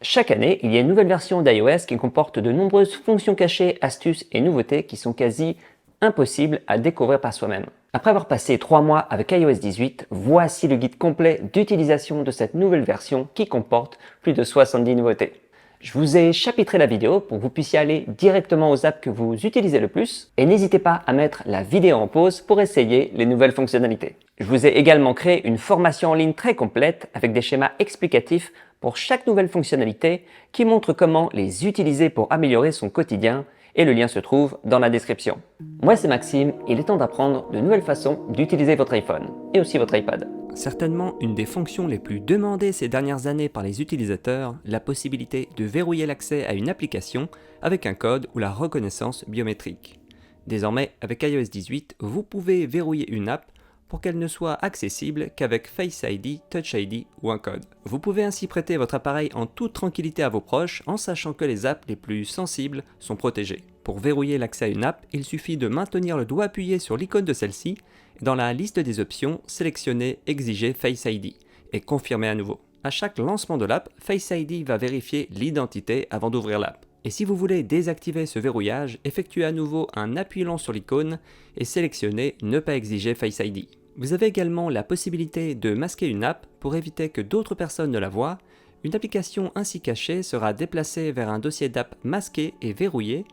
Chaque année, il y a une nouvelle version d'iOS qui comporte de nombreuses fonctions cachées, astuces et nouveautés qui sont quasi impossibles à découvrir par soi-même. Après avoir passé 3 mois avec iOS 18, voici le guide complet d'utilisation de cette nouvelle version qui comporte plus de 70 nouveautés. Je vous ai chapitré la vidéo pour que vous puissiez aller directement aux apps que vous utilisez le plus et n'hésitez pas à mettre la vidéo en pause pour essayer les nouvelles fonctionnalités. Je vous ai également créé une formation en ligne très complète avec des schémas explicatifs pour chaque nouvelle fonctionnalité qui montre comment les utiliser pour améliorer son quotidien et le lien se trouve dans la description. Moi c'est Maxime, il est temps d'apprendre de nouvelles façons d'utiliser votre iPhone et aussi votre iPad. Certainement une des fonctions les plus demandées ces dernières années par les utilisateurs, la possibilité de verrouiller l'accès à une application avec un code ou la reconnaissance biométrique. Désormais, avec iOS 18, vous pouvez verrouiller une app pour qu'elle ne soit accessible qu'avec Face ID, Touch ID ou un code. Vous pouvez ainsi prêter votre appareil en toute tranquillité à vos proches en sachant que les apps les plus sensibles sont protégées. Pour verrouiller l'accès à une app, il suffit de maintenir le doigt appuyé sur l'icône de celle-ci et dans la liste des options, sélectionner Exiger Face ID et confirmer à nouveau. À chaque lancement de l'app, Face ID va vérifier l'identité avant d'ouvrir l'app. Et si vous voulez désactiver ce verrouillage, effectuez à nouveau un appui lent sur l'icône et sélectionnez Ne pas exiger Face ID. Vous avez également la possibilité de masquer une app pour éviter que d'autres personnes ne la voient. Une application ainsi cachée sera déplacée vers un dossier d'app masqué et verrouillé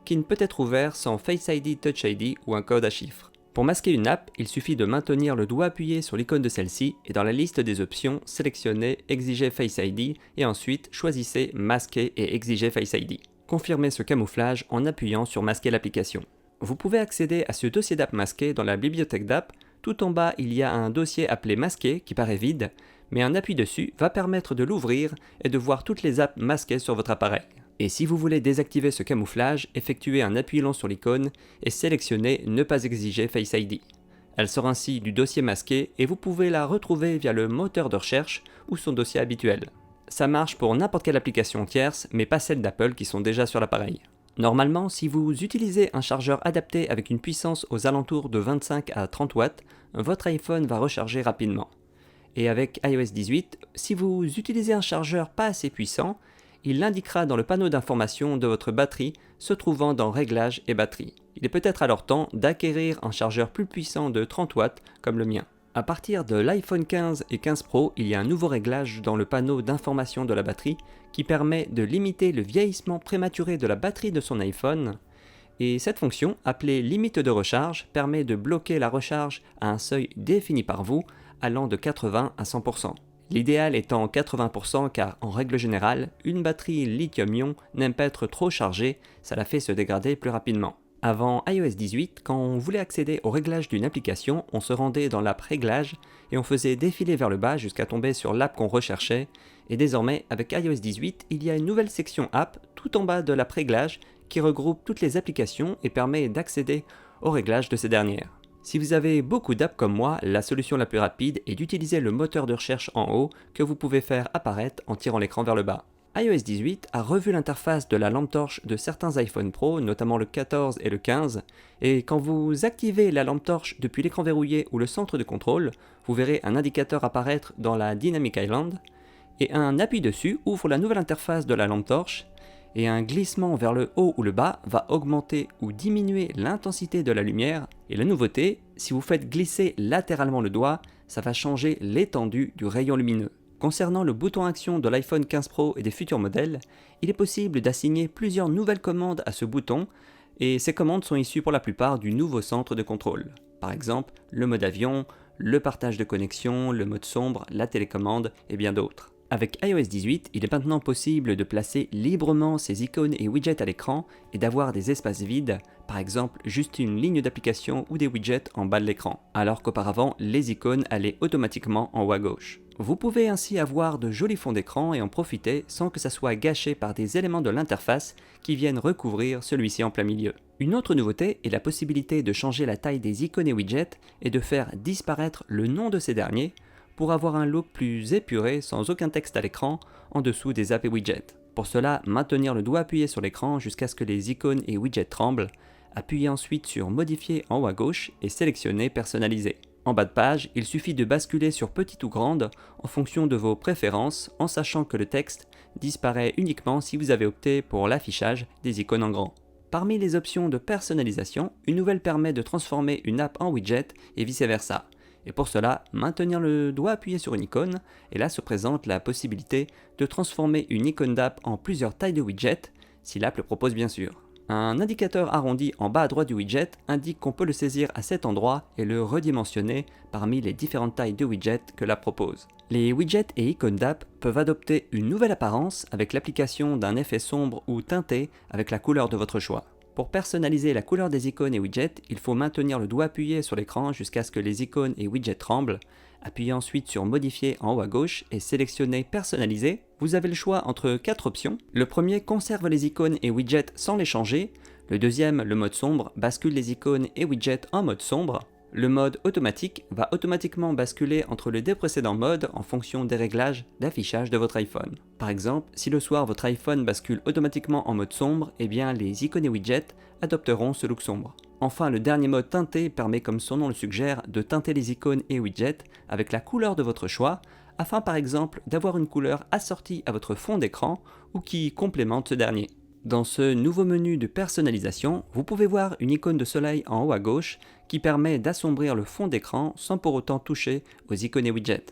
qui ne peut être ouvert sans Face ID, Touch ID ou un code à chiffres. Pour masquer une app, il suffit de maintenir le doigt appuyé sur l'icône de celle-ci et dans la liste des options, sélectionnez Exiger Face ID et ensuite choisissez Masquer et Exiger Face ID. Confirmez ce camouflage en appuyant sur Masquer l'application. Vous pouvez accéder à ce dossier d'app masqué dans la bibliothèque d'app. Tout en bas, il y a un dossier appelé Masquer qui paraît vide, mais un appui dessus va permettre de l'ouvrir et de voir toutes les apps masquées sur votre appareil. Et si vous voulez désactiver ce camouflage, effectuez un appui long sur l'icône et sélectionnez Ne pas exiger Face ID. Elle sort ainsi du dossier masqué et vous pouvez la retrouver via le moteur de recherche ou son dossier habituel. Ça marche pour n'importe quelle application tierce, mais pas celles d'Apple qui sont déjà sur l'appareil. Normalement, si vous utilisez un chargeur adapté avec une puissance aux alentours de 25 à 30 watts, votre iPhone va recharger rapidement. Et avec iOS 18, si vous utilisez un chargeur pas assez puissant, il l'indiquera dans le panneau d'information de votre batterie se trouvant dans Réglages et batterie. Il est peut-être alors temps d'acquérir un chargeur plus puissant de 30 watts comme le mien. À partir de l'iPhone 15 et 15 Pro, il y a un nouveau réglage dans le panneau d'information de la batterie qui permet de limiter le vieillissement prématuré de la batterie de son iPhone. Et cette fonction, appelée limite de recharge, permet de bloquer la recharge à un seuil défini par vous, allant de 80 à 100%. L'idéal étant 80% car, en règle générale, une batterie lithium-ion n'aime pas être trop chargée, ça la fait se dégrader plus rapidement. Avant iOS 18, quand on voulait accéder au réglage d'une application, on se rendait dans l'app Réglages et on faisait défiler vers le bas jusqu'à tomber sur l'app qu'on recherchait. Et désormais, avec iOS 18, il y a une nouvelle section app tout en bas de l'app Réglages qui regroupe toutes les applications et permet d'accéder au réglage de ces dernières. Si vous avez beaucoup d'apps comme moi, la solution la plus rapide est d'utiliser le moteur de recherche en haut que vous pouvez faire apparaître en tirant l'écran vers le bas. iOS 18 a revu l'interface de la lampe torche de certains iPhone Pro, notamment le 14 et le 15, et quand vous activez la lampe torche depuis l'écran verrouillé ou le centre de contrôle, vous verrez un indicateur apparaître dans la Dynamic Island, et un appui dessus ouvre la nouvelle interface de la lampe torche, et un glissement vers le haut ou le bas va augmenter ou diminuer l'intensité de la lumière. Et la nouveauté, si vous faites glisser latéralement le doigt, ça va changer l'étendue du rayon lumineux. Concernant le bouton action de l'iPhone 15 Pro et des futurs modèles, il est possible d'assigner plusieurs nouvelles commandes à ce bouton, et ces commandes sont issues pour la plupart du nouveau centre de contrôle. Par exemple, le mode avion, le partage de connexion, le mode sombre, la télécommande et bien d'autres. Avec iOS 18, il est maintenant possible de placer librement ces icônes et widgets à l'écran et d'avoir des espaces vides, par exemple juste une ligne d'application ou des widgets en bas de l'écran, alors qu'auparavant les icônes allaient automatiquement en haut à gauche. Vous pouvez ainsi avoir de jolis fonds d'écran et en profiter sans que ça soit gâché par des éléments de l'interface qui viennent recouvrir celui-ci en plein milieu. Une autre nouveauté est la possibilité de changer la taille des icônes et widgets et de faire disparaître le nom de ces derniers, pour avoir un look plus épuré sans aucun texte à l'écran en dessous des apps et widgets. Pour cela, maintenir le doigt appuyé sur l'écran jusqu'à ce que les icônes et widgets tremblent, appuyez ensuite sur Modifier en haut à gauche et sélectionnez Personnaliser. En bas de page, il suffit de basculer sur Petite ou Grande en fonction de vos préférences en sachant que le texte disparaît uniquement si vous avez opté pour l'affichage des icônes en grand. Parmi les options de personnalisation, une nouvelle permet de transformer une app en widget et vice-versa. Et pour cela, maintenir le doigt appuyé sur une icône, et là se présente la possibilité de transformer une icône d'app en plusieurs tailles de widget, si l'app le propose bien sûr. Un indicateur arrondi en bas à droite du widget indique qu'on peut le saisir à cet endroit et le redimensionner parmi les différentes tailles de widget que l'app propose. Les widgets et icônes d'app peuvent adopter une nouvelle apparence avec l'application d'un effet sombre ou teinté avec la couleur de votre choix. Pour personnaliser la couleur des icônes et widgets, il faut maintenir le doigt appuyé sur l'écran jusqu'à ce que les icônes et widgets tremblent. Appuyez ensuite sur Modifier en haut à gauche et sélectionnez Personnaliser. Vous avez le choix entre 4 options. Le premier conserve les icônes et widgets sans les changer. Le deuxième, le mode sombre, bascule les icônes et widgets en mode sombre. Le mode automatique va automatiquement basculer entre les deux précédents modes en fonction des réglages d'affichage de votre iPhone. Par exemple, si le soir votre iPhone bascule automatiquement en mode sombre, eh bien les icônes et widgets adopteront ce look sombre. Enfin, le dernier mode teinté permet, comme son nom le suggère, de teinter les icônes et widgets avec la couleur de votre choix, afin par exemple d'avoir une couleur assortie à votre fond d'écran ou qui complémente ce dernier. Dans ce nouveau menu de personnalisation, vous pouvez voir une icône de soleil en haut à gauche qui permet d'assombrir le fond d'écran sans pour autant toucher aux icônes et widgets.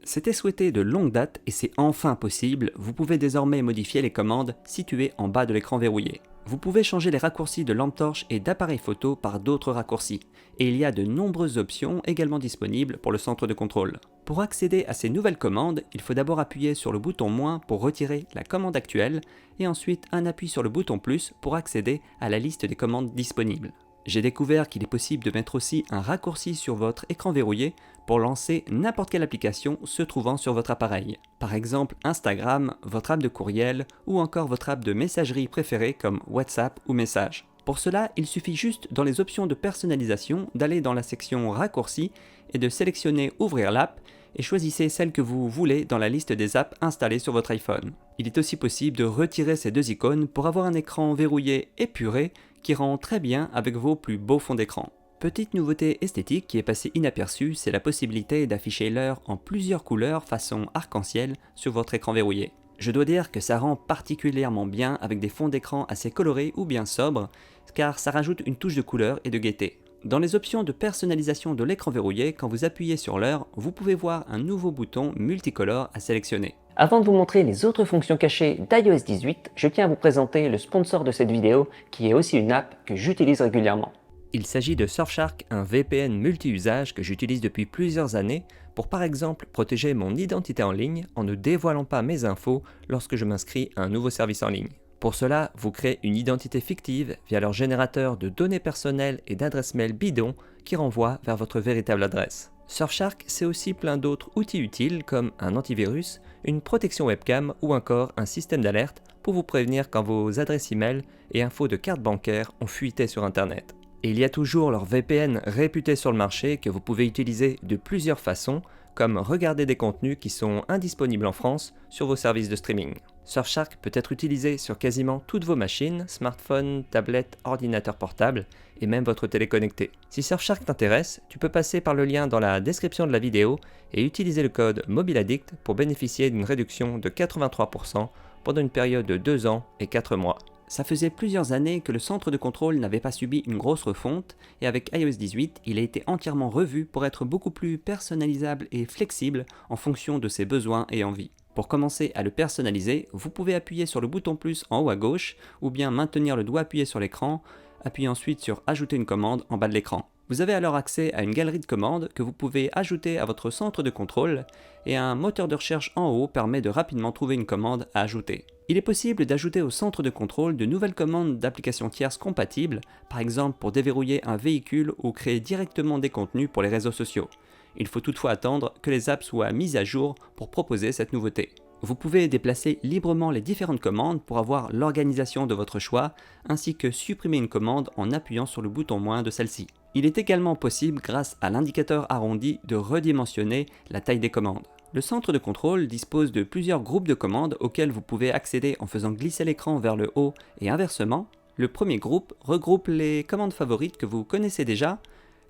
C'était souhaité de longue date et c'est enfin possible, vous pouvez désormais modifier les commandes situées en bas de l'écran verrouillé. Vous pouvez changer les raccourcis de lampe torche et d'appareil photo par d'autres raccourcis, et il y a de nombreuses options également disponibles pour le centre de contrôle. Pour accéder à ces nouvelles commandes, il faut d'abord appuyer sur le bouton moins pour retirer la commande actuelle, et ensuite un appui sur le bouton plus pour accéder à la liste des commandes disponibles. J'ai découvert qu'il est possible de mettre aussi un raccourci sur votre écran verrouillé pour lancer n'importe quelle application se trouvant sur votre appareil. Par exemple Instagram, votre app de courriel ou encore votre app de messagerie préférée comme WhatsApp ou Messages. Pour cela, il suffit juste dans les options de personnalisation d'aller dans la section raccourcis et de sélectionner Ouvrir l'app et choisissez celle que vous voulez dans la liste des apps installées sur votre iPhone. Il est aussi possible de retirer ces deux icônes pour avoir un écran verrouillé épuré qui rend très bien avec vos plus beaux fonds d'écran. Petite nouveauté esthétique qui est passée inaperçue, c'est la possibilité d'afficher l'heure en plusieurs couleurs façon arc-en-ciel sur votre écran verrouillé. Je dois dire que ça rend particulièrement bien avec des fonds d'écran assez colorés ou bien sobres, car ça rajoute une touche de couleur et de gaieté. Dans les options de personnalisation de l'écran verrouillé, quand vous appuyez sur l'heure, vous pouvez voir un nouveau bouton multicolore à sélectionner. Avant de vous montrer les autres fonctions cachées d'iOS 18, je tiens à vous présenter le sponsor de cette vidéo qui est aussi une app que j'utilise régulièrement. Il s'agit de Surfshark, un VPN multi-usage que j'utilise depuis plusieurs années pour par exemple protéger mon identité en ligne en ne dévoilant pas mes infos lorsque je m'inscris à un nouveau service en ligne. Pour cela, vous créez une identité fictive via leur générateur de données personnelles et d'adresses mail bidon qui renvoie vers votre véritable adresse. Surfshark, c'est aussi plein d'autres outils utiles comme un antivirus, une protection webcam ou encore un système d'alerte pour vous prévenir quand vos adresses email et infos de carte bancaire ont fuité sur internet. Et il y a toujours leur VPN réputé sur le marché que vous pouvez utiliser de plusieurs façons, comme regarder des contenus qui sont indisponibles en France sur vos services de streaming. Surfshark peut être utilisé sur quasiment toutes vos machines, smartphones, tablettes, ordinateurs portables et même votre télé connectée. Si Surfshark t'intéresse, tu peux passer par le lien dans la description de la vidéo et utiliser le code MobileAddict pour bénéficier d'une réduction de 83% pendant une période de 2 ans et 4 mois. Ça faisait plusieurs années que le centre de contrôle n'avait pas subi une grosse refonte et avec iOS 18, il a été entièrement revu pour être beaucoup plus personnalisable et flexible en fonction de ses besoins et envies. Pour commencer à le personnaliser, vous pouvez appuyer sur le bouton plus en haut à gauche ou bien maintenir le doigt appuyé sur l'écran, appuyez ensuite sur ajouter une commande en bas de l'écran. Vous avez alors accès à une galerie de commandes que vous pouvez ajouter à votre centre de contrôle et un moteur de recherche en haut permet de rapidement trouver une commande à ajouter. Il est possible d'ajouter au centre de contrôle de nouvelles commandes d'applications tierces compatibles, par exemple pour déverrouiller un véhicule ou créer directement des contenus pour les réseaux sociaux. Il faut toutefois attendre que les apps soient mises à jour pour proposer cette nouveauté. Vous pouvez déplacer librement les différentes commandes pour avoir l'organisation de votre choix, ainsi que supprimer une commande en appuyant sur le bouton moins de celle-ci. Il est également possible, grâce à l'indicateur arrondi, de redimensionner la taille des commandes. Le centre de contrôle dispose de plusieurs groupes de commandes auxquels vous pouvez accéder en faisant glisser l'écran vers le haut et inversement. Le premier groupe regroupe les commandes favorites que vous connaissez déjà.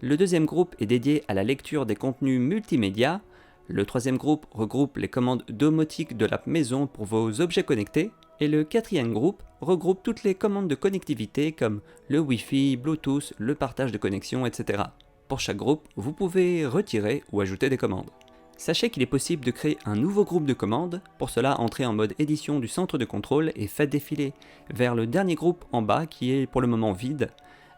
Le deuxième groupe est dédié à la lecture des contenus multimédia. Le troisième groupe regroupe les commandes domotiques de la maison pour vos objets connectés. Et le quatrième groupe regroupe toutes les commandes de connectivité comme le Wi-Fi, Bluetooth, le partage de connexion, etc. Pour chaque groupe, vous pouvez retirer ou ajouter des commandes. Sachez qu'il est possible de créer un nouveau groupe de commandes. Pour cela, entrez en mode édition du centre de contrôle et faites défiler vers le dernier groupe en bas qui est pour le moment vide.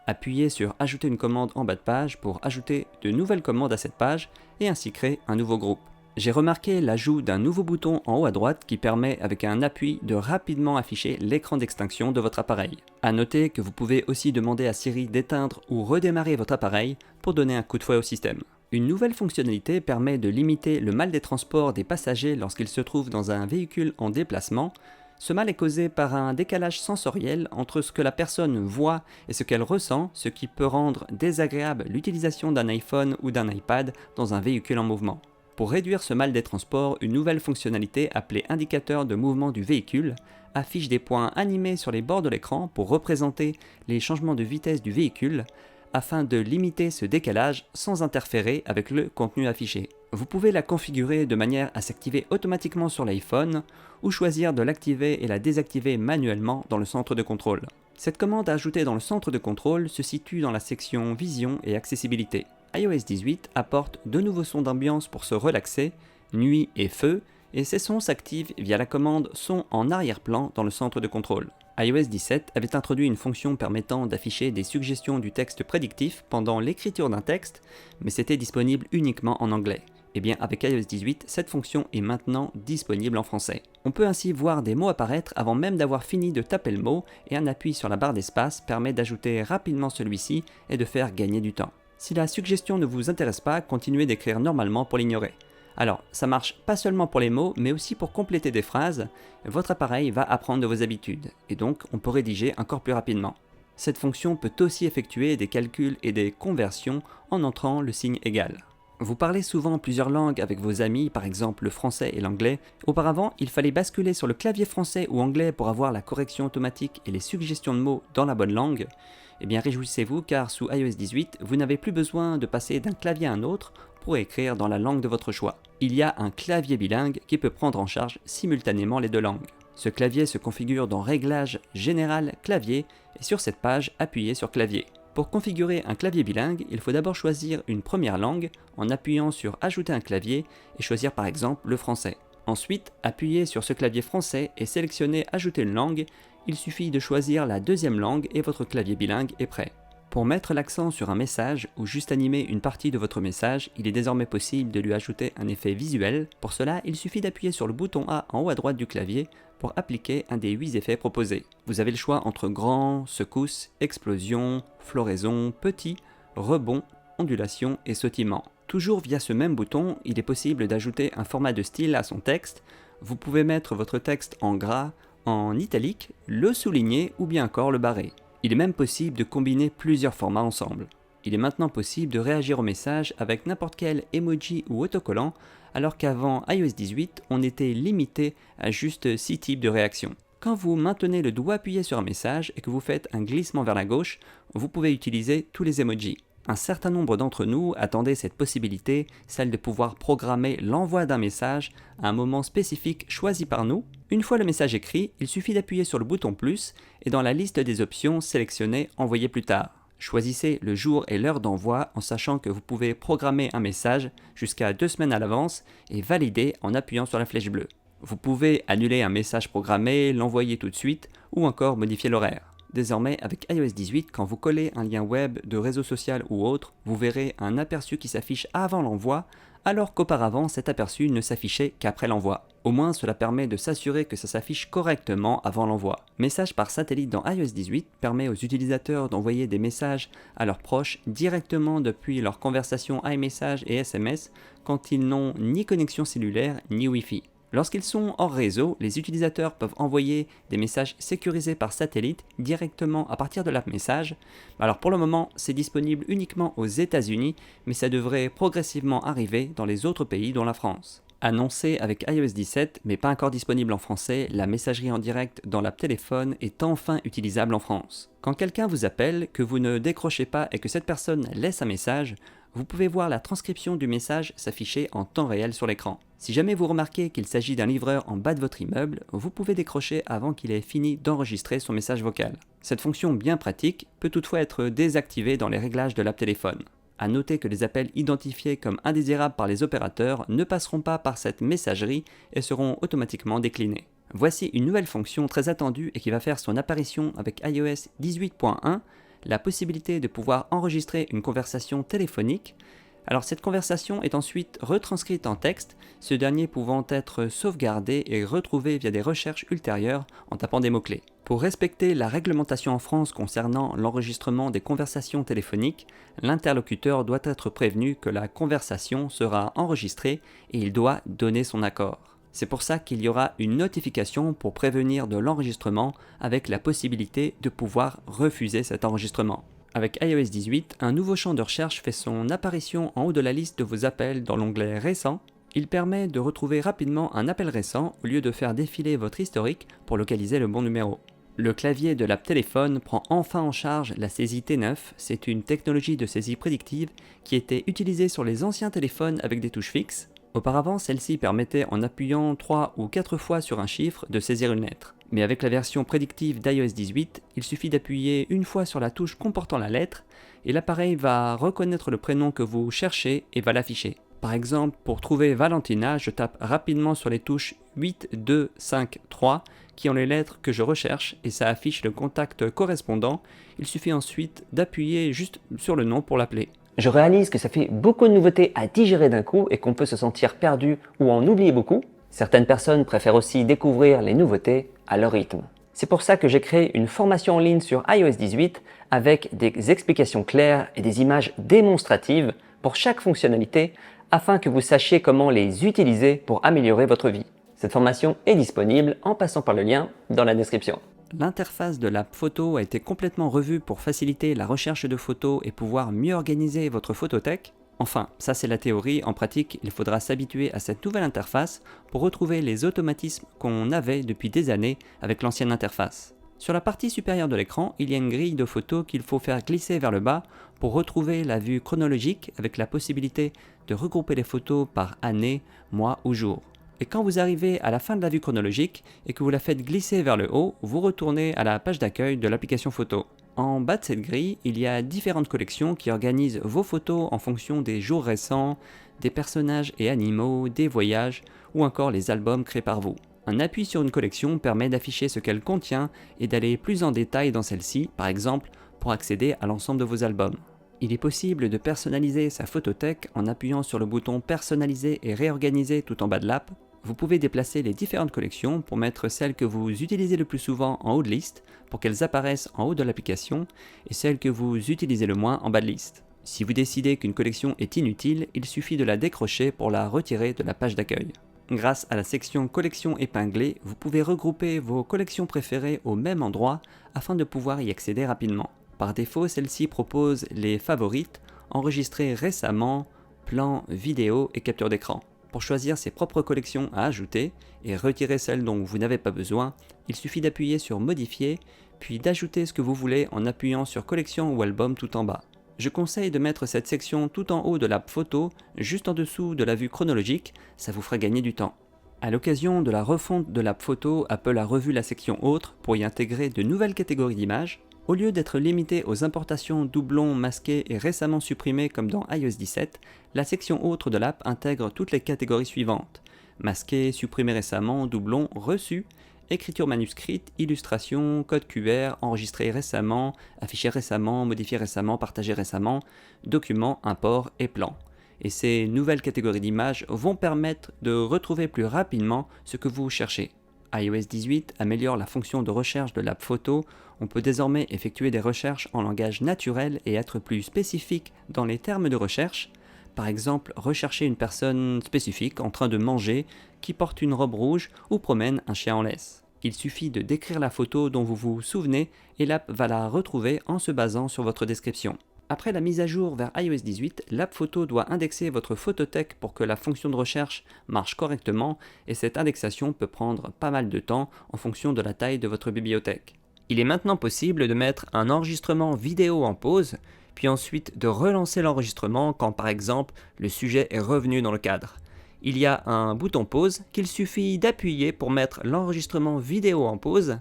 Appuyez sur ajouter une commande en bas de page pour ajouter de nouvelles commandes à cette page et ainsi créer un nouveau groupe. J'ai remarqué l'ajout d'un nouveau bouton en haut à droite qui permet avec un appui de rapidement afficher l'écran d'extinction de votre appareil. A noter que vous pouvez aussi demander à Siri d'éteindre ou redémarrer votre appareil pour donner un coup de fouet au système. Une nouvelle fonctionnalité permet de limiter le mal des transports des passagers lorsqu'ils se trouvent dans un véhicule en déplacement. Ce mal est causé par un décalage sensoriel entre ce que la personne voit et ce qu'elle ressent, ce qui peut rendre désagréable l'utilisation d'un iPhone ou d'un iPad dans un véhicule en mouvement. Pour réduire ce mal des transports, une nouvelle fonctionnalité appelée indicateur de mouvement du véhicule affiche des points animés sur les bords de l'écran pour représenter les changements de vitesse du véhicule afin de limiter ce décalage sans interférer avec le contenu affiché. Vous pouvez la configurer de manière à s'activer automatiquement sur l'iPhone ou choisir de l'activer et la désactiver manuellement dans le centre de contrôle. Cette commande à ajouter dans le centre de contrôle se situe dans la section Vision et Accessibilité. iOS 18 apporte de nouveaux sons d'ambiance pour se relaxer, nuit et feu, et ces sons s'activent via la commande Son en arrière-plan dans le centre de contrôle. iOS 17 avait introduit une fonction permettant d'afficher des suggestions du texte prédictif pendant l'écriture d'un texte, mais c'était disponible uniquement en anglais. Et bien avec iOS 18, cette fonction est maintenant disponible en français. On peut ainsi voir des mots apparaître avant même d'avoir fini de taper le mot, et un appui sur la barre d'espace permet d'ajouter rapidement celui-ci et de faire gagner du temps. Si la suggestion ne vous intéresse pas, continuez d'écrire normalement pour l'ignorer. Alors, ça marche pas seulement pour les mots, mais aussi pour compléter des phrases. Votre appareil va apprendre de vos habitudes, et donc on peut rédiger encore plus rapidement. Cette fonction peut aussi effectuer des calculs et des conversions en entrant le signe égal. Vous parlez souvent plusieurs langues avec vos amis, par exemple le français et l'anglais. Auparavant, il fallait basculer sur le clavier français ou anglais pour avoir la correction automatique et les suggestions de mots dans la bonne langue. Eh bien réjouissez-vous car sous iOS 18, vous n'avez plus besoin de passer d'un clavier à un autre pour écrire dans la langue de votre choix. Il y a un clavier bilingue qui peut prendre en charge simultanément les deux langues. Ce clavier se configure dans Réglages général clavier et sur cette page, appuyez sur clavier. Pour configurer un clavier bilingue, il faut d'abord choisir une première langue en appuyant sur Ajouter un clavier et choisir par exemple le français. Ensuite, appuyez sur ce clavier français et sélectionnez Ajouter une langue. Il suffit de choisir la deuxième langue et votre clavier bilingue est prêt. Pour mettre l'accent sur un message ou juste animer une partie de votre message, il est désormais possible de lui ajouter un effet visuel. Pour cela, il suffit d'appuyer sur le bouton A en haut à droite du clavier pour appliquer un des 8 effets proposés. Vous avez le choix entre grand, secousse, explosion, floraison, petit, rebond, ondulation et sautillement. Toujours via ce même bouton, il est possible d'ajouter un format de style à son texte. Vous pouvez mettre votre texte en gras, en italique, le souligner ou bien encore le barrer. Il est même possible de combiner plusieurs formats ensemble. Il est maintenant possible de réagir au message avec n'importe quel emoji ou autocollant, alors qu'avant iOS 18, on était limité à juste 6 types de réactions. Quand vous maintenez le doigt appuyé sur un message et que vous faites un glissement vers la gauche, vous pouvez utiliser tous les emojis. Un certain nombre d'entre nous attendaient cette possibilité, celle de pouvoir programmer l'envoi d'un message à un moment spécifique choisi par nous. Une fois le message écrit, il suffit d'appuyer sur le bouton plus et dans la liste des options, sélectionnez Envoyer plus tard. Choisissez le jour et l'heure d'envoi en sachant que vous pouvez programmer un message jusqu'à 2 semaines à l'avance et valider en appuyant sur la flèche bleue. Vous pouvez annuler un message programmé, l'envoyer tout de suite ou encore modifier l'horaire. Désormais, avec iOS 18, quand vous collez un lien web de réseau social ou autre, vous verrez un aperçu qui s'affiche avant l'envoi, alors qu'auparavant cet aperçu ne s'affichait qu'après l'envoi. Au moins, cela permet de s'assurer que ça s'affiche correctement avant l'envoi. Message par satellite dans iOS 18 permet aux utilisateurs d'envoyer des messages à leurs proches directement depuis leurs conversations iMessage et SMS quand ils n'ont ni connexion cellulaire ni Wi-Fi. Lorsqu'ils sont hors réseau, les utilisateurs peuvent envoyer des messages sécurisés par satellite directement à partir de l'app Message. Alors pour le moment, c'est disponible uniquement aux États-Unis, mais ça devrait progressivement arriver dans les autres pays dont la France. Annoncé avec iOS 17, mais pas encore disponible en français, la messagerie en direct dans l'app téléphone est enfin utilisable en France. Quand quelqu'un vous appelle, que vous ne décrochez pas et que cette personne laisse un message, vous pouvez voir la transcription du message s'afficher en temps réel sur l'écran. Si jamais vous remarquez qu'il s'agit d'un livreur en bas de votre immeuble, vous pouvez décrocher avant qu'il ait fini d'enregistrer son message vocal. Cette fonction bien pratique peut toutefois être désactivée dans les réglages de l'app téléphone. À noter que les appels identifiés comme indésirables par les opérateurs ne passeront pas par cette messagerie et seront automatiquement déclinés. Voici une nouvelle fonction très attendue et qui va faire son apparition avec iOS 18.1, la possibilité de pouvoir enregistrer une conversation téléphonique. Alors cette conversation est ensuite retranscrite en texte, ce dernier pouvant être sauvegardé et retrouvé via des recherches ultérieures en tapant des mots-clés. Pour respecter la réglementation en France concernant l'enregistrement des conversations téléphoniques, l'interlocuteur doit être prévenu que la conversation sera enregistrée et il doit donner son accord. C'est pour ça qu'il y aura une notification pour prévenir de l'enregistrement avec la possibilité de pouvoir refuser cet enregistrement. Avec iOS 18, un nouveau champ de recherche fait son apparition en haut de la liste de vos appels dans l'onglet Récents. Il permet de retrouver rapidement un appel récent au lieu de faire défiler votre historique pour localiser le bon numéro. Le clavier de l'app téléphone prend enfin en charge la saisie T9, c'est une technologie de saisie prédictive qui était utilisée sur les anciens téléphones avec des touches fixes. Auparavant, celle-ci permettait en appuyant 3 ou 4 fois sur un chiffre de saisir une lettre. Mais avec la version prédictive d'iOS 18, il suffit d'appuyer une fois sur la touche comportant la lettre et l'appareil va reconnaître le prénom que vous cherchez et va l'afficher. Par exemple, pour trouver Valentina, je tape rapidement sur les touches 8, 2, 5, 3 qui ont les lettres que je recherche et ça affiche le contact correspondant. Il suffit ensuite d'appuyer juste sur le nom pour l'appeler. Je réalise que ça fait beaucoup de nouveautés à digérer d'un coup et qu'on peut se sentir perdu ou en oublier beaucoup. Certaines personnes préfèrent aussi découvrir les nouveautés à leur rythme. C'est pour ça que j'ai créé une formation en ligne sur iOS 18 avec des explications claires et des images démonstratives pour chaque fonctionnalité afin que vous sachiez comment les utiliser pour améliorer votre vie. Cette formation est disponible en passant par le lien dans la description. L'interface de l'app photo a été complètement revue pour faciliter la recherche de photos et pouvoir mieux organiser votre photothèque. Enfin, ça c'est la théorie, en pratique, il faudra s'habituer à cette nouvelle interface pour retrouver les automatismes qu'on avait depuis des années avec l'ancienne interface. Sur la partie supérieure de l'écran, il y a une grille de photos qu'il faut faire glisser vers le bas pour retrouver la vue chronologique avec la possibilité de regrouper les photos par année, mois ou jour. Et quand vous arrivez à la fin de la vue chronologique et que vous la faites glisser vers le haut, vous retournez à la page d'accueil de l'application photo. En bas de cette grille, il y a différentes collections qui organisent vos photos en fonction des jours récents, des personnages et animaux, des voyages ou encore les albums créés par vous. Un appui sur une collection permet d'afficher ce qu'elle contient et d'aller plus en détail dans celle-ci, par exemple pour accéder à l'ensemble de vos albums. Il est possible de personnaliser sa photothèque en appuyant sur le bouton personnaliser et réorganiser tout en bas de l'app. Vous pouvez déplacer les différentes collections pour mettre celles que vous utilisez le plus souvent en haut de liste pour qu'elles apparaissent en haut de l'application et celles que vous utilisez le moins en bas de liste. Si vous décidez qu'une collection est inutile, il suffit de la décrocher pour la retirer de la page d'accueil. Grâce à la section collections épinglées, vous pouvez regrouper vos collections préférées au même endroit afin de pouvoir y accéder rapidement. Par défaut, celle-ci propose les favorites, enregistrées récemment, plans, vidéos et captures d'écran. Pour choisir ses propres collections à ajouter et retirer celles dont vous n'avez pas besoin, il suffit d'appuyer sur Modifier, puis d'ajouter ce que vous voulez en appuyant sur Collection ou Album tout en bas. Je conseille de mettre cette section tout en haut de l'app photo, juste en dessous de la vue chronologique, ça vous fera gagner du temps. À l'occasion de la refonte de l'app photo, Apple a revu la section Autres pour y intégrer de nouvelles catégories d'images. Au lieu d'être limité aux importations doublons, masqués et récemment supprimés comme dans iOS 17, la section Autres de l'app intègre toutes les catégories suivantes: masqués, supprimés récemment, doublons, reçus, écriture manuscrite, illustration, code QR, enregistré récemment, affiché récemment, modifié récemment, partagé récemment, documents, import et plan. Et ces nouvelles catégories d'images vont permettre de retrouver plus rapidement ce que vous cherchez. iOS 18 améliore la fonction de recherche de l'app photo. On peut désormais effectuer des recherches en langage naturel et être plus spécifique dans les termes de recherche. Par exemple, rechercher une personne spécifique en train de manger, qui porte une robe rouge ou promène un chien en laisse. Il suffit de décrire la photo dont vous vous souvenez et l'app va la retrouver en se basant sur votre description. Après la mise à jour vers iOS 18, l'app photo doit indexer votre photothèque pour que la fonction de recherche marche correctement et cette indexation peut prendre pas mal de temps en fonction de la taille de votre bibliothèque. Il est maintenant possible de mettre un enregistrement vidéo en pause, puis ensuite de relancer l'enregistrement quand par exemple le sujet est revenu dans le cadre. Il y a un bouton pause qu'il suffit d'appuyer pour mettre l'enregistrement vidéo en pause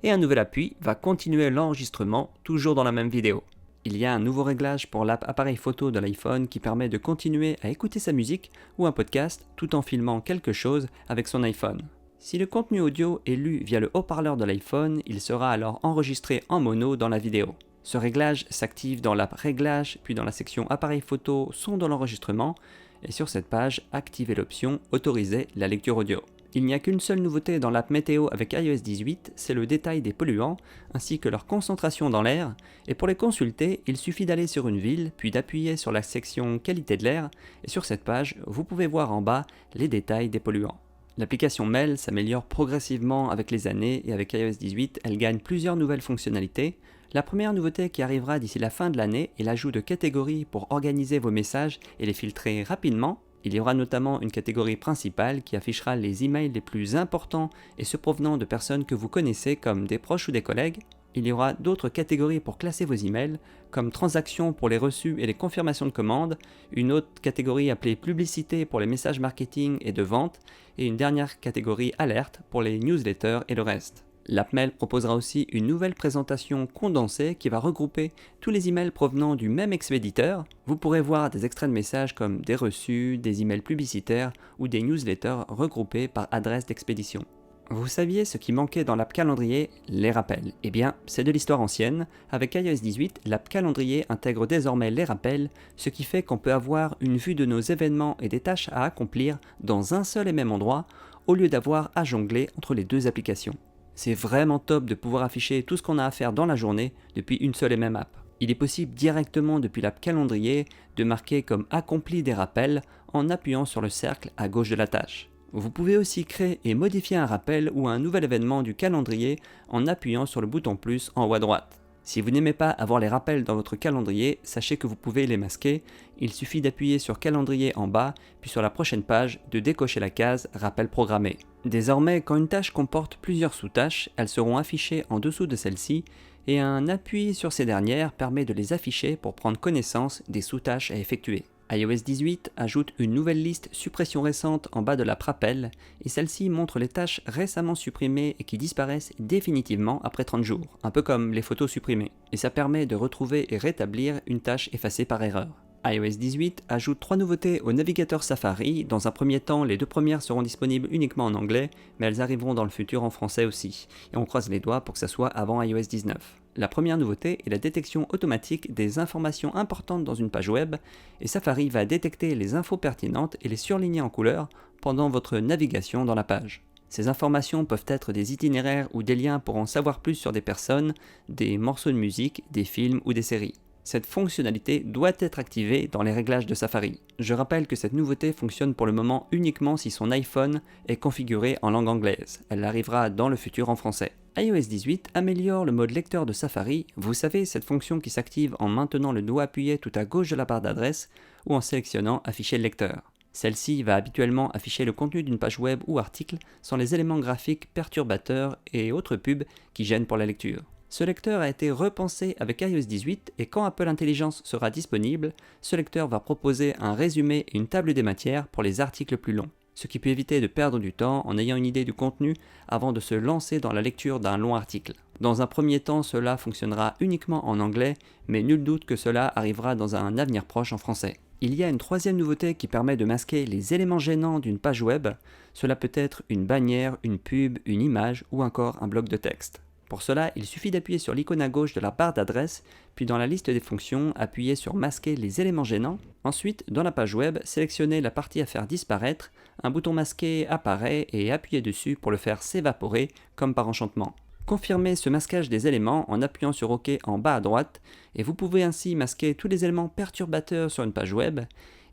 et un nouvel appui va continuer l'enregistrement toujours dans la même vidéo. Il y a un nouveau réglage pour l'app appareil photo de l'iPhone qui permet de continuer à écouter sa musique ou un podcast tout en filmant quelque chose avec son iPhone. Si le contenu audio est lu via le haut-parleur de l'iPhone, il sera alors enregistré en mono dans la vidéo. Ce réglage s'active dans l'app Réglages, puis dans la section Appareil photo Son de l'enregistrement, et sur cette page, activez l'option Autoriser la lecture audio. Il n'y a qu'une seule nouveauté dans l'app météo avec iOS 18, c'est le détail des polluants, ainsi que leur concentration dans l'air, et pour les consulter, il suffit d'aller sur une ville, puis d'appuyer sur la section Qualité de l'air, et sur cette page, vous pouvez voir en bas les détails des polluants. L'application Mail s'améliore progressivement avec les années, et avec iOS 18, elle gagne plusieurs nouvelles fonctionnalités. La première nouveauté qui arrivera d'ici la fin de l'année est l'ajout de catégories pour organiser vos messages et les filtrer rapidement. Il y aura notamment une catégorie principale qui affichera les emails les plus importants et ceux provenant de personnes que vous connaissez comme des proches ou des collègues. Il y aura d'autres catégories pour classer vos emails, comme transactions pour les reçus et les confirmations de commandes, une autre catégorie appelée publicité pour les messages marketing et de vente, et une dernière catégorie alerte pour les newsletters et le reste. L'app Mail proposera aussi une nouvelle présentation condensée qui va regrouper tous les emails provenant du même expéditeur. Vous pourrez voir des extraits de messages comme des reçus, des emails publicitaires ou des newsletters regroupés par adresse d'expédition. Vous saviez ce qui manquait dans l'app Calendrier? Les rappels. Eh bien, c'est de l'histoire ancienne. Avec iOS 18, l'app Calendrier intègre désormais les rappels, ce qui fait qu'on peut avoir une vue de nos événements et des tâches à accomplir dans un seul et même endroit, au lieu d'avoir à jongler entre les deux applications. C'est vraiment top de pouvoir afficher tout ce qu'on a à faire dans la journée depuis une seule et même app. Il est possible directement depuis l'app Calendrier de marquer comme accompli des rappels en appuyant sur le cercle à gauche de la tâche. Vous pouvez aussi créer et modifier un rappel ou un nouvel événement du calendrier en appuyant sur le bouton plus en haut à droite. Si vous n'aimez pas avoir les rappels dans votre calendrier, sachez que vous pouvez les masquer. Il suffit d'appuyer sur calendrier en bas, puis sur la prochaine page, de décocher la case rappel programmé. Désormais, quand une tâche comporte plusieurs sous-tâches, elles seront affichées en dessous de celle-ci, et un appui sur ces dernières permet de les afficher pour prendre connaissance des sous-tâches à effectuer. iOS 18 ajoute une nouvelle liste suppression récente en bas de l'app Rappel, et celle-ci montre les tâches récemment supprimées et qui disparaissent définitivement après 30 jours, un peu comme les photos supprimées. Et ça permet de retrouver et rétablir une tâche effacée par erreur. iOS 18 ajoute 3 nouveautés au navigateur Safari. Dans un premier temps, les 2 premières seront disponibles uniquement en anglais, mais elles arriveront dans le futur en français aussi. Et on croise les doigts pour que ça soit avant iOS 19. La première nouveauté est la détection automatique des informations importantes dans une page web, et Safari va détecter les infos pertinentes et les surligner en couleur pendant votre navigation dans la page. Ces informations peuvent être des itinéraires ou des liens pour en savoir plus sur des personnes, des morceaux de musique, des films ou des séries. Cette fonctionnalité doit être activée dans les réglages de Safari. Je rappelle que cette nouveauté fonctionne pour le moment uniquement si son iPhone est configuré en langue anglaise. Elle arrivera dans le futur en français. iOS 18 améliore le mode lecteur de Safari. Vous savez, cette fonction qui s'active en maintenant le doigt appuyé tout à gauche de la barre d'adresse ou en sélectionnant Afficher le lecteur. Celle-ci va habituellement afficher le contenu d'une page web ou article sans les éléments graphiques perturbateurs et autres pubs qui gênent pour la lecture. Ce lecteur a été repensé avec iOS 18 et quand Apple Intelligence sera disponible, ce lecteur va proposer un résumé et une table des matières pour les articles plus longs, ce qui peut éviter de perdre du temps en ayant une idée du contenu avant de se lancer dans la lecture d'un long article. Dans un premier temps, cela fonctionnera uniquement en anglais, mais nul doute que cela arrivera dans un avenir proche en français. Il y a une troisième nouveauté qui permet de masquer les éléments gênants d'une page web. Cela peut être une bannière, une pub, une image ou encore un bloc de texte. Pour cela, il suffit d'appuyer sur l'icône à gauche de la barre d'adresse, puis dans la liste des fonctions, appuyer sur masquer les éléments gênants. Ensuite, dans la page web, sélectionnez la partie à faire disparaître, un bouton masqué apparaît et appuyez dessus pour le faire s'évaporer, comme par enchantement. Confirmez ce masquage des éléments en appuyant sur OK en bas à droite, et vous pouvez ainsi masquer tous les éléments perturbateurs sur une page web,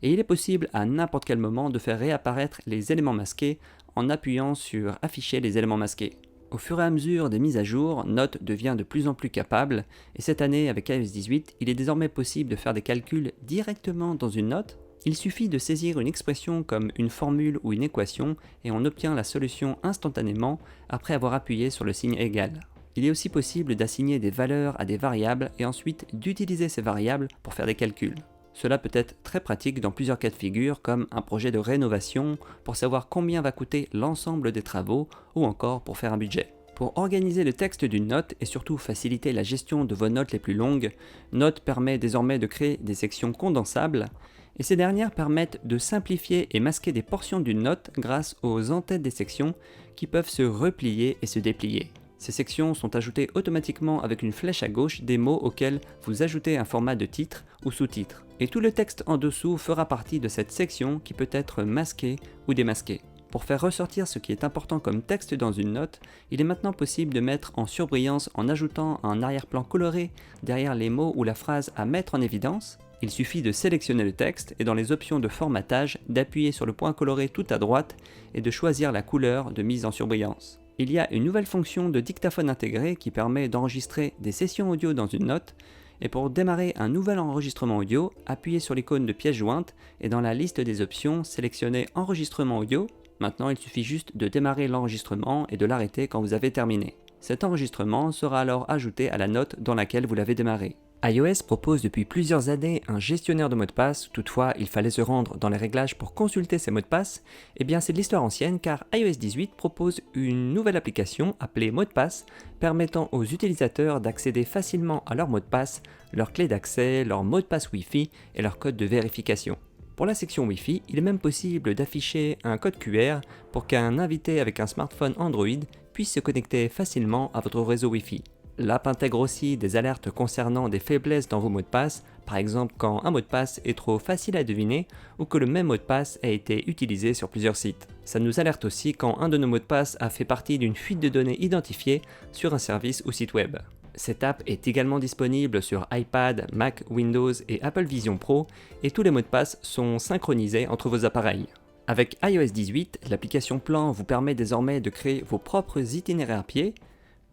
et il est possible à n'importe quel moment de faire réapparaître les éléments masqués en appuyant sur Afficher les éléments masqués. Au fur et à mesure des mises à jour, Note devient de plus en plus capable, et cette année avec iOS 18, il est désormais possible de faire des calculs directement dans une note. Il suffit de saisir une expression comme une formule ou une équation et on obtient la solution instantanément après avoir appuyé sur le signe égal. Il est aussi possible d'assigner des valeurs à des variables et ensuite d'utiliser ces variables pour faire des calculs. Cela peut être très pratique dans plusieurs cas de figure comme un projet de rénovation pour savoir combien va coûter l'ensemble des travaux ou encore pour faire un budget. Pour organiser le texte d'une note et surtout faciliter la gestion de vos notes les plus longues, Note permet désormais de créer des sections condensables et ces dernières permettent de simplifier et masquer des portions d'une note grâce aux entêtes des sections qui peuvent se replier et se déplier. Ces sections sont ajoutées automatiquement avec une flèche à gauche des mots auxquels vous ajoutez un format de titre ou sous-titre. Et tout le texte en dessous fera partie de cette section qui peut être masquée ou démasquée. Pour faire ressortir ce qui est important comme texte dans une note, il est maintenant possible de mettre en surbrillance en ajoutant un arrière-plan coloré derrière les mots ou la phrase à mettre en évidence. Il suffit de sélectionner le texte et dans les options de formatage, d'appuyer sur le point coloré tout à droite et de choisir la couleur de mise en surbrillance. Il y a une nouvelle fonction de dictaphone intégré qui permet d'enregistrer des sessions audio dans une note. Et pour démarrer un nouvel enregistrement audio, appuyez sur l'icône de pièce jointe et dans la liste des options, sélectionnez Enregistrement audio. Maintenant, il suffit juste de démarrer l'enregistrement et de l'arrêter quand vous avez terminé. Cet enregistrement sera alors ajouté à la note dans laquelle vous l'avez démarré. iOS propose depuis plusieurs années un gestionnaire de mots de passe, toutefois il fallait se rendre dans les réglages pour consulter ces mots de passe. Eh bien c'est de l'histoire ancienne car iOS 18 propose une nouvelle application appelée Mots de passe permettant aux utilisateurs d'accéder facilement à leurs mots de passe, leurs clés d'accès, leurs mots de passe Wi-Fi et leur code de vérification. Pour la section Wi-Fi, il est même possible d'afficher un code QR pour qu'un invité avec un smartphone Android puisse se connecter facilement à votre réseau Wi-Fi. L'app intègre aussi des alertes concernant des faiblesses dans vos mots de passe, par exemple quand un mot de passe est trop facile à deviner ou que le même mot de passe a été utilisé sur plusieurs sites. Ça nous alerte aussi quand un de nos mots de passe a fait partie d'une fuite de données identifiée sur un service ou site web. Cette app est également disponible sur iPad, Mac, Windows et Apple Vision Pro et tous les mots de passe sont synchronisés entre vos appareils. Avec iOS 18, l'application Plan vous permet désormais de créer vos propres itinéraires pieds.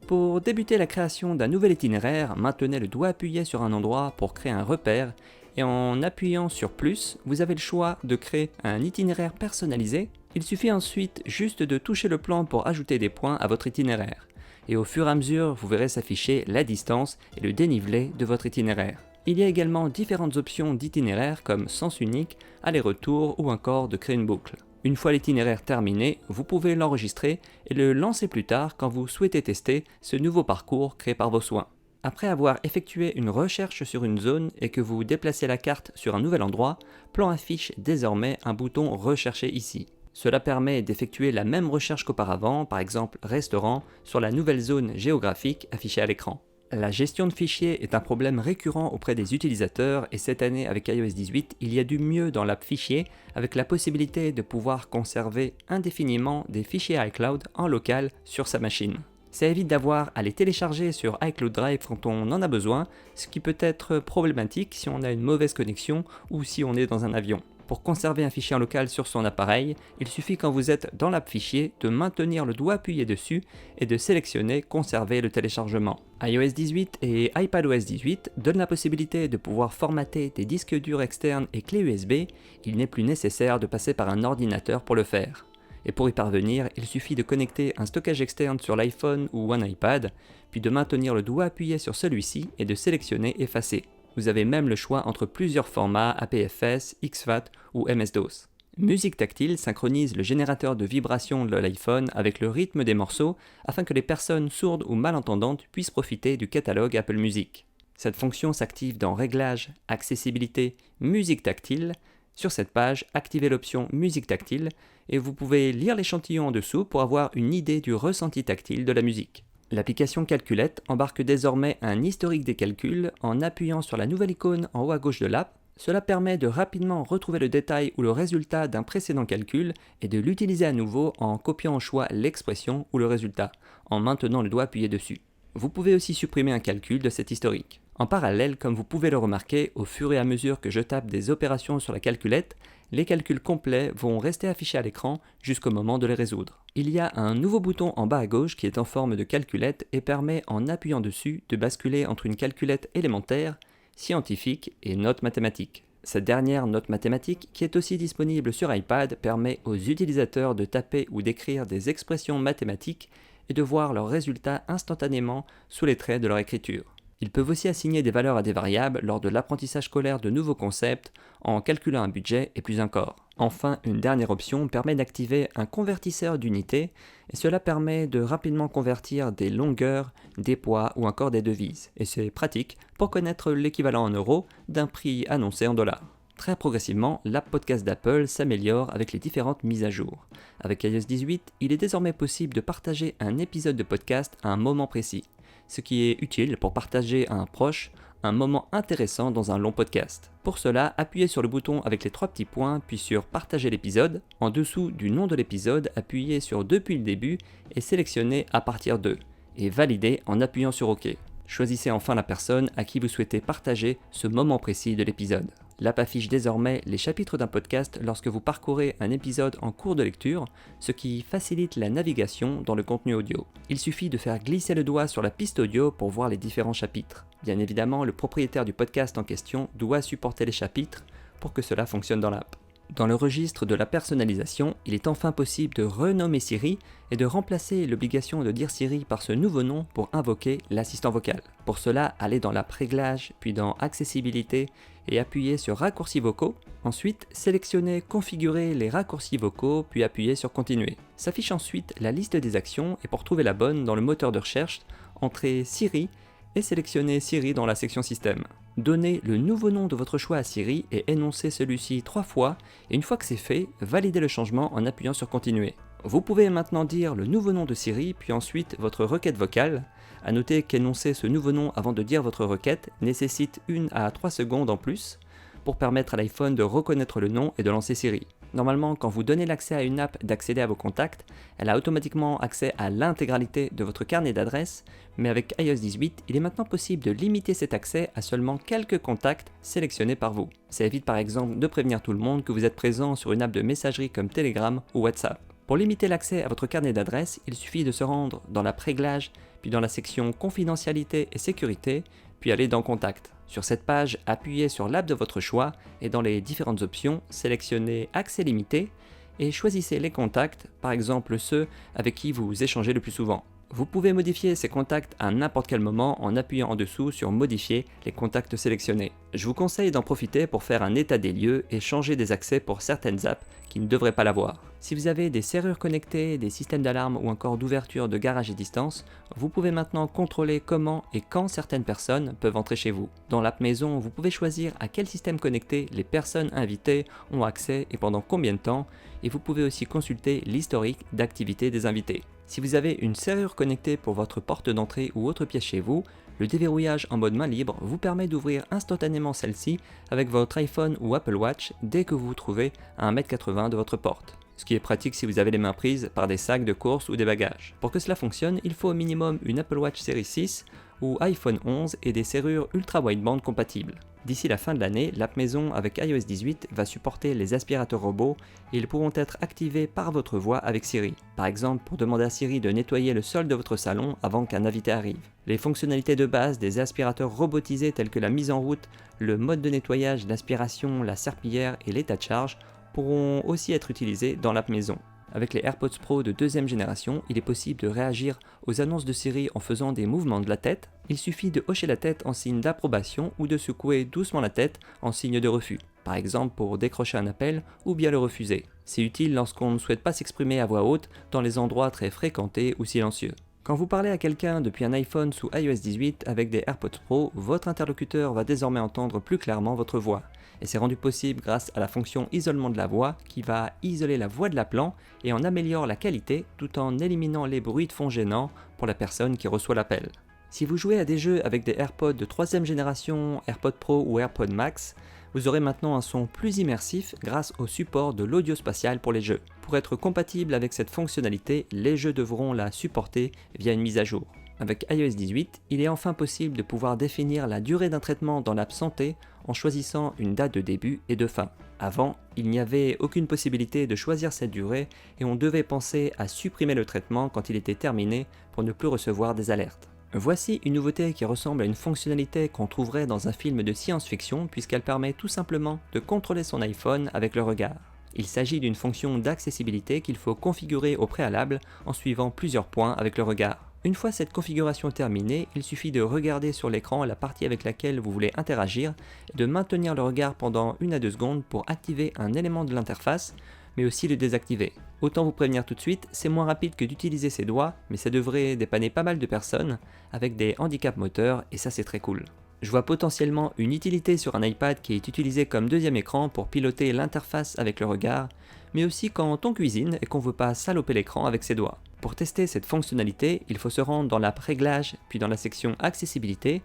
Pour débuter la création d'un nouvel itinéraire, maintenez le doigt appuyé sur un endroit pour créer un repère et en appuyant sur plus, vous avez le choix de créer un itinéraire personnalisé. Il suffit ensuite juste de toucher le plan pour ajouter des points à votre itinéraire. Et au fur et à mesure, vous verrez s'afficher la distance et le dénivelé de votre itinéraire. Il y a également différentes options d'itinéraire comme sens unique, aller-retour ou encore de créer une boucle. Une fois l'itinéraire terminé, vous pouvez l'enregistrer et le lancer plus tard quand vous souhaitez tester ce nouveau parcours créé par vos soins. Après avoir effectué une recherche sur une zone et que vous déplacez la carte sur un nouvel endroit, Plan affiche désormais un bouton Rechercher ici. Cela permet d'effectuer la même recherche qu'auparavant, par exemple restaurant, sur la nouvelle zone géographique affichée à l'écran. La gestion de fichiers est un problème récurrent auprès des utilisateurs et cette année avec iOS 18, il y a du mieux dans l'app Fichier avec la possibilité de pouvoir conserver indéfiniment des fichiers iCloud en local sur sa machine. Ça évite d'avoir à les télécharger sur iCloud Drive quand on en a besoin, ce qui peut être problématique si on a une mauvaise connexion ou si on est dans un avion. Pour conserver un fichier en local sur son appareil, il suffit quand vous êtes dans l'app Fichier de maintenir le doigt appuyé dessus et de sélectionner Conserver le téléchargement. iOS 18 et iPadOS 18 donnent la possibilité de pouvoir formater des disques durs externes et clés USB, il n'est plus nécessaire de passer par un ordinateur pour le faire. Et pour y parvenir, il suffit de connecter un stockage externe sur l'iPhone ou un iPad, puis de maintenir le doigt appuyé sur celui-ci et de sélectionner Effacer. Vous avez même le choix entre plusieurs formats APFS, XFAT ou MS-DOS. Musique Tactile synchronise le générateur de vibrations de l'iPhone avec le rythme des morceaux afin que les personnes sourdes ou malentendantes puissent profiter du catalogue Apple Music. Cette fonction s'active dans Réglages, Accessibilité, Musique Tactile. Sur cette page, activez l'option Musique Tactile et vous pouvez lire l'échantillon en dessous pour avoir une idée du ressenti tactile de la musique. L'application Calculette embarque désormais un historique des calculs en appuyant sur la nouvelle icône en haut à gauche de l'app. Cela permet de rapidement retrouver le détail ou le résultat d'un précédent calcul et de l'utiliser à nouveau en copiant au choix l'expression ou le résultat, en maintenant le doigt appuyé dessus. Vous pouvez aussi supprimer un calcul de cet historique. En parallèle, comme vous pouvez le remarquer, au fur et à mesure que je tape des opérations sur la calculette, les calculs complets vont rester affichés à l'écran jusqu'au moment de les résoudre. Il y a un nouveau bouton en bas à gauche qui est en forme de calculette et permet en appuyant dessus de basculer entre une calculette élémentaire, scientifique et note mathématique. Cette dernière note mathématique, qui est aussi disponible sur iPad, permet aux utilisateurs de taper ou d'écrire des expressions mathématiques et de voir leurs résultats instantanément sous les traits de leur écriture. Ils peuvent aussi assigner des valeurs à des variables lors de l'apprentissage scolaire de nouveaux concepts, en calculant un budget et plus encore. Enfin, une dernière option permet d'activer un convertisseur d'unités, et cela permet de rapidement convertir des longueurs, des poids ou encore des devises. Et c'est pratique pour connaître l'équivalent en euros d'un prix annoncé en dollars. Très progressivement, l'app podcast d'Apple s'améliore avec les différentes mises à jour. Avec iOS 18, il est désormais possible de partager un épisode de podcast à un moment précis, ce qui est utile pour partager à un proche un moment intéressant dans un long podcast. Pour cela, appuyez sur le bouton avec les 3 petits points, puis sur Partager l'épisode. En dessous du nom de l'épisode, appuyez sur Depuis le début et sélectionnez à partir de, et validez en appuyant sur OK. Choisissez enfin la personne à qui vous souhaitez partager ce moment précis de l'épisode. L'app affiche désormais les chapitres d'un podcast lorsque vous parcourez un épisode en cours de lecture, ce qui facilite la navigation dans le contenu audio. Il suffit de faire glisser le doigt sur la piste audio pour voir les différents chapitres. Bien évidemment, le propriétaire du podcast en question doit supporter les chapitres pour que cela fonctionne dans l'app. Dans le registre de la personnalisation, il est enfin possible de renommer Siri et de remplacer l'obligation de dire Siri par ce nouveau nom pour invoquer l'assistant vocal. Pour cela, allez dans l'app Réglages, puis dans Accessibilité et appuyez sur Raccourcis vocaux. Ensuite, sélectionnez Configurer les raccourcis vocaux, puis appuyez sur Continuer. S'affiche ensuite la liste des actions et pour trouver la bonne dans le moteur de recherche, entrez Siri et sélectionnez Siri dans la section Système. Donnez le nouveau nom de votre choix à Siri et énoncez celui-ci 3 fois, et une fois que c'est fait, validez le changement en appuyant sur Continuer. Vous pouvez maintenant dire le nouveau nom de Siri, puis ensuite votre requête vocale. À noter qu'énoncer ce nouveau nom avant de dire votre requête nécessite 1 à 3 secondes en plus, pour permettre à l'iPhone de reconnaître le nom et de lancer Siri. Normalement, quand vous donnez l'accès à une app d'accéder à vos contacts, elle a automatiquement accès à l'intégralité de votre carnet d'adresses, mais avec iOS 18, il est maintenant possible de limiter cet accès à seulement quelques contacts sélectionnés par vous. Ça évite par exemple de prévenir tout le monde que vous êtes présent sur une app de messagerie comme Telegram ou WhatsApp. Pour limiter l'accès à votre carnet d'adresses, il suffit de se rendre dans l'app Réglages, puis dans la section Confidentialité et Sécurité, puis aller dans Contact. Sur cette page, appuyez sur l'app de votre choix et dans les différentes options, sélectionnez Accès limité et choisissez les contacts, par exemple ceux avec qui vous échangez le plus souvent. Vous pouvez modifier ces contacts à n'importe quel moment en appuyant en dessous sur Modifier les contacts sélectionnés. Je vous conseille d'en profiter pour faire un état des lieux et changer des accès pour certaines apps qui ne devraient pas l'avoir. Si vous avez des serrures connectées, des systèmes d'alarme ou encore d'ouverture de garage et distance, vous pouvez maintenant contrôler comment et quand certaines personnes peuvent entrer chez vous. Dans l'app Maison, vous pouvez choisir à quel système connecté les personnes invitées ont accès et pendant combien de temps, et vous pouvez aussi consulter l'historique d'activité des invités. Si vous avez une serrure connectée pour votre porte d'entrée ou autre pièce chez vous, le déverrouillage en mode main libre vous permet d'ouvrir instantanément celle-ci avec votre iPhone ou Apple Watch dès que vous vous trouvez à 1,80 m de votre porte. Ce qui est pratique si vous avez les mains prises par des sacs de course ou des bagages. Pour que cela fonctionne, il faut au minimum une Apple Watch Series 6 ou iPhone 11 et des serrures ultra wideband compatibles. D'ici la fin de l'année, l'app Maison avec iOS 18 va supporter les aspirateurs robots et ils pourront être activés par votre voix avec Siri. Par exemple, pour demander à Siri de nettoyer le sol de votre salon avant qu'un invité arrive. Les fonctionnalités de base des aspirateurs robotisés tels que la mise en route, le mode de nettoyage, l'aspiration, la serpillière et l'état de charge pourront aussi être utilisées dans l'app Maison. Avec les AirPods Pro de 2e génération, il est possible de réagir aux annonces de Siri en faisant des mouvements de la tête. Il suffit de hocher la tête en signe d'approbation ou de secouer doucement la tête en signe de refus, par exemple pour décrocher un appel ou bien le refuser. C'est utile lorsqu'on ne souhaite pas s'exprimer à voix haute dans les endroits très fréquentés ou silencieux. Quand vous parlez à quelqu'un depuis un iPhone sous iOS 18 avec des AirPods Pro, votre interlocuteur va désormais entendre plus clairement votre voix. Et c'est rendu possible grâce à la fonction isolement de la voix qui va isoler la voix de l'appelant et en améliore la qualité tout en éliminant les bruits de fond gênants pour la personne qui reçoit l'appel. Si vous jouez à des jeux avec des AirPods de 3e génération, AirPods Pro ou AirPods Max, vous aurez maintenant un son plus immersif grâce au support de l'audio spatial pour les jeux. Pour être compatible avec cette fonctionnalité, les jeux devront la supporter via une mise à jour. Avec iOS 18, il est enfin possible de pouvoir définir la durée d'un traitement dans l'app Santé en choisissant une date de début et de fin. Avant, il n'y avait aucune possibilité de choisir cette durée et on devait penser à supprimer le traitement quand il était terminé pour ne plus recevoir des alertes. Voici une nouveauté qui ressemble à une fonctionnalité qu'on trouverait dans un film de science-fiction puisqu'elle permet tout simplement de contrôler son iPhone avec le regard. Il s'agit d'une fonction d'accessibilité qu'il faut configurer au préalable en suivant plusieurs points avec le regard. Une fois cette configuration terminée, il suffit de regarder sur l'écran la partie avec laquelle vous voulez interagir et de maintenir le regard pendant 1 à 2 secondes pour activer un élément de l'interface, mais aussi le désactiver. Autant vous prévenir tout de suite, c'est moins rapide que d'utiliser ses doigts, mais ça devrait dépanner pas mal de personnes avec des handicaps moteurs et ça c'est très cool. Je vois potentiellement une utilité sur un iPad qui est utilisé comme deuxième écran pour piloter l'interface avec le regard, mais aussi quand on cuisine et qu'on veut pas saloper l'écran avec ses doigts. Pour tester cette fonctionnalité, il faut se rendre dans l'app Réglages, puis dans la section Accessibilité,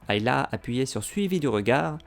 et là appuyer sur Suivi du regard,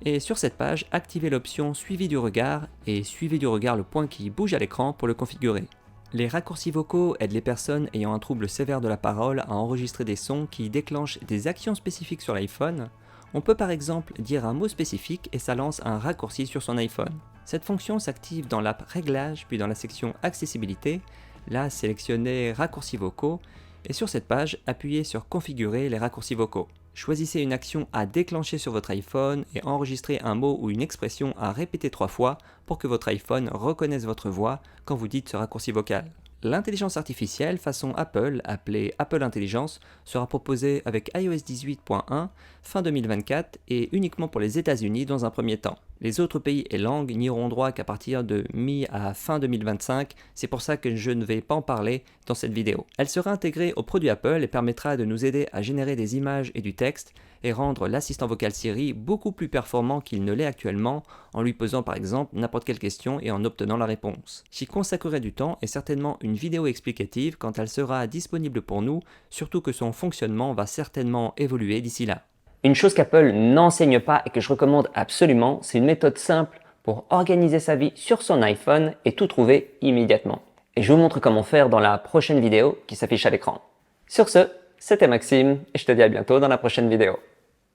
et sur cette page, activez l'option Suivi du regard et suivez du regard le point qui bouge à l'écran pour le configurer. Les raccourcis vocaux aident les personnes ayant un trouble sévère de la parole à enregistrer des sons qui déclenchent des actions spécifiques sur l'iPhone. On peut par exemple dire un mot spécifique et ça lance un raccourci sur son iPhone. Cette fonction s'active dans l'app Réglages puis dans la section Accessibilité. Là, sélectionnez Raccourcis vocaux et sur cette page, appuyez sur Configurer les raccourcis vocaux. Choisissez une action à déclencher sur votre iPhone et enregistrez un mot ou une expression à répéter 3 fois pour que votre iPhone reconnaisse votre voix quand vous dites ce raccourci vocal. L'intelligence artificielle façon Apple, appelée Apple Intelligence, sera proposée avec iOS 18.1 fin 2024 et uniquement pour les États-Unis dans un premier temps. Les autres pays et langues n'iront droit qu'à partir de mi à fin 2025, c'est pour ça que je ne vais pas en parler dans cette vidéo. Elle sera intégrée au produit Apple et permettra de nous aider à générer des images et du texte et rendre l'assistant vocal Siri beaucoup plus performant qu'il ne l'est actuellement en lui posant par exemple n'importe quelle question et en obtenant la réponse. J'y consacrerai du temps et certainement une vidéo explicative quand elle sera disponible pour nous, surtout que son fonctionnement va certainement évoluer d'ici là. Une chose qu'Apple n'enseigne pas et que je recommande absolument, c'est une méthode simple pour organiser sa vie sur son iPhone et tout trouver immédiatement. Et je vous montre comment faire dans la prochaine vidéo qui s'affiche à l'écran. Sur ce, c'était Maxime et je te dis à bientôt dans la prochaine vidéo.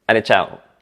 Allez, ciao!